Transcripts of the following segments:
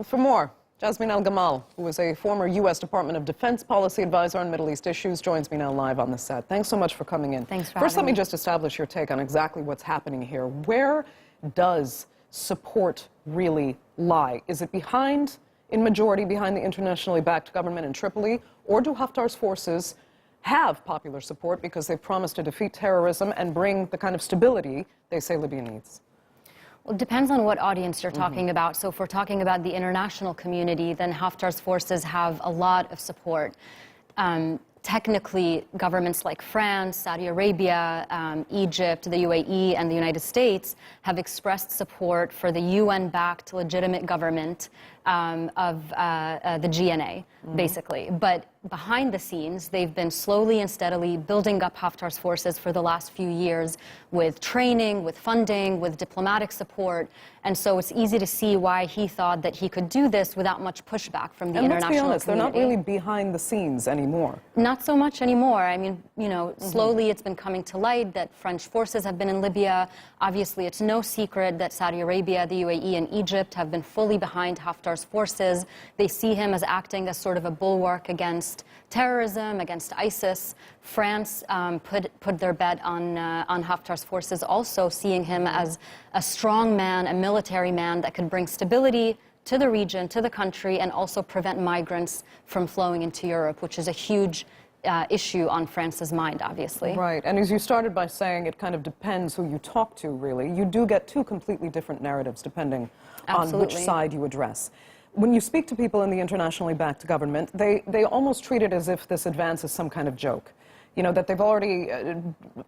For more, Jasmine El-Gamal, who is a former U.S. Department of Defense policy advisor on Middle East issues, joins me now live on the set. Thanks so much for coming in. Thanks for First, let having me me. just establish your take on exactly what's happening here. Where does support really lie? Is it in majority behind the internationally backed government in Tripoli, or do Haftar's forces have popular support because they've promised to defeat terrorism and bring the kind of stability they say Libya needs? Well, it depends on what audience you're talking about. So if we're talking about the international community, then Haftar's forces have a lot of support. Technically, governments like France, Saudi Arabia, Egypt, the UAE, and the United States have expressed support for the UN-backed legitimate government of the GNA, basically. But behind the scenes, they've been slowly and steadily building up Haftar's forces for the last few years with training, with funding, with diplomatic support. And so it's easy to see why he thought that he could do this without much pushback from the international community. And let's be honest, they're not really behind the scenes anymore. Not so much anymore. I mean, you know, slowly it's been coming to light that French forces have been in Libya. Obviously, it's no secret that Saudi Arabia, the UAE, and Egypt have been fully behind Haftar's forces. They see him as acting as sort of a bulwark against terrorism, against ISIS. France put their bet on Haftar's forces, also seeing him as a strong man, a military man that could bring stability to the region, to the country, and also prevent migrants from flowing into Europe, which is a huge issue on France's mind, obviously. Right, and as you started by saying, it kind of depends who you talk to, really. You do get two completely different narratives depending on which side you address. When you speak to people in the internationally backed government, they almost treat it as if this advance is some kind of joke. You know, that they've already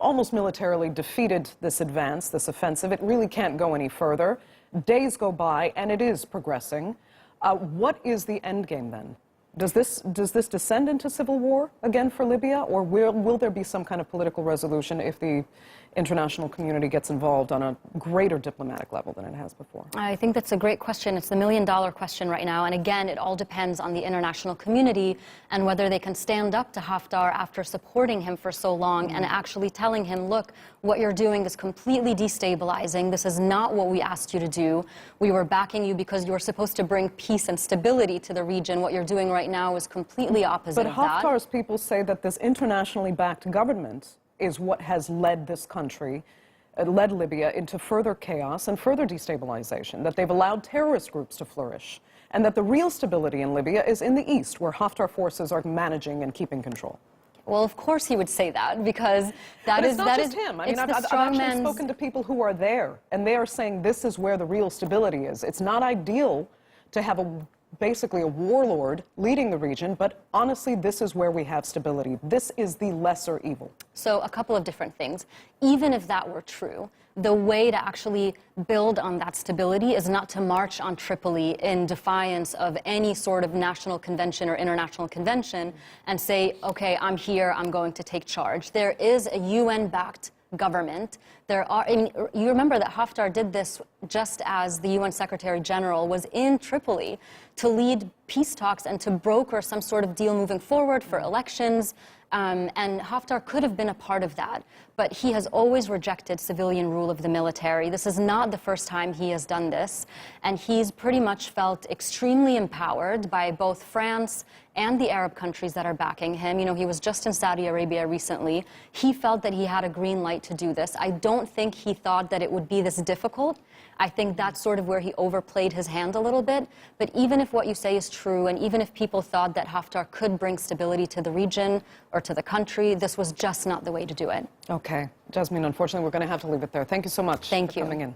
almost militarily defeated this advance, this offensive. It really can't go any further. Days go by, and it is progressing. What is the end game, then? Does this descend into civil war again for Libya, or will there be some kind of political resolution if the international community gets involved on a greater diplomatic level than it has before? I think that's a great question. It's the million-dollar question right now. And again, it all depends on the international community and whether they can stand up to Haftar after supporting him for so long and actually telling him, look, what you're doing is completely destabilizing. This is not what we asked you to do. We were backing you because you were supposed to bring peace and stability to the region. What you're doing right now is completely opposite of that. But Haftar's people say that this internationally backed government is what has led this country, led Libya into further chaos and further destabilization, that they've allowed terrorist groups to flourish, and that the real stability in Libya is in the east, where Haftar forces are managing and keeping control. Well, of course he would say that, because that is... But it's not just him. I mean, I've actually spoken to people who are there, and they are saying this is where the real stability is. It's not ideal to have basically a warlord leading the region, but honestly, this is where we have stability. This is the lesser evil. So a couple of different things. Even if that were true, the way to actually build on that stability is not to march on Tripoli in defiance of any sort of national convention or international convention and say, okay, I'm here, I'm going to take charge. There is a UN-backed government. You remember that Haftar did this just as the UN Secretary General was in Tripoli to lead peace talks and to broker some sort of deal moving forward for elections. And Haftar could have been a part of that, but he has always rejected civilian rule of the military. This is not the first time he has done this, and he's pretty much felt extremely empowered by both France and the Arab countries that are backing him. You know, he was just in Saudi Arabia recently. He felt that he had a green light to do this. I don't think he thought that it would be this difficult. I think that's sort of where he overplayed his hand a little bit. But even if what you say is true, and even if people thought that Haftar could bring stability to the region or to the country, this was just not the way to do it. Okay. Jasmine, unfortunately, we're going to have to leave it there. Thank you so much for coming in.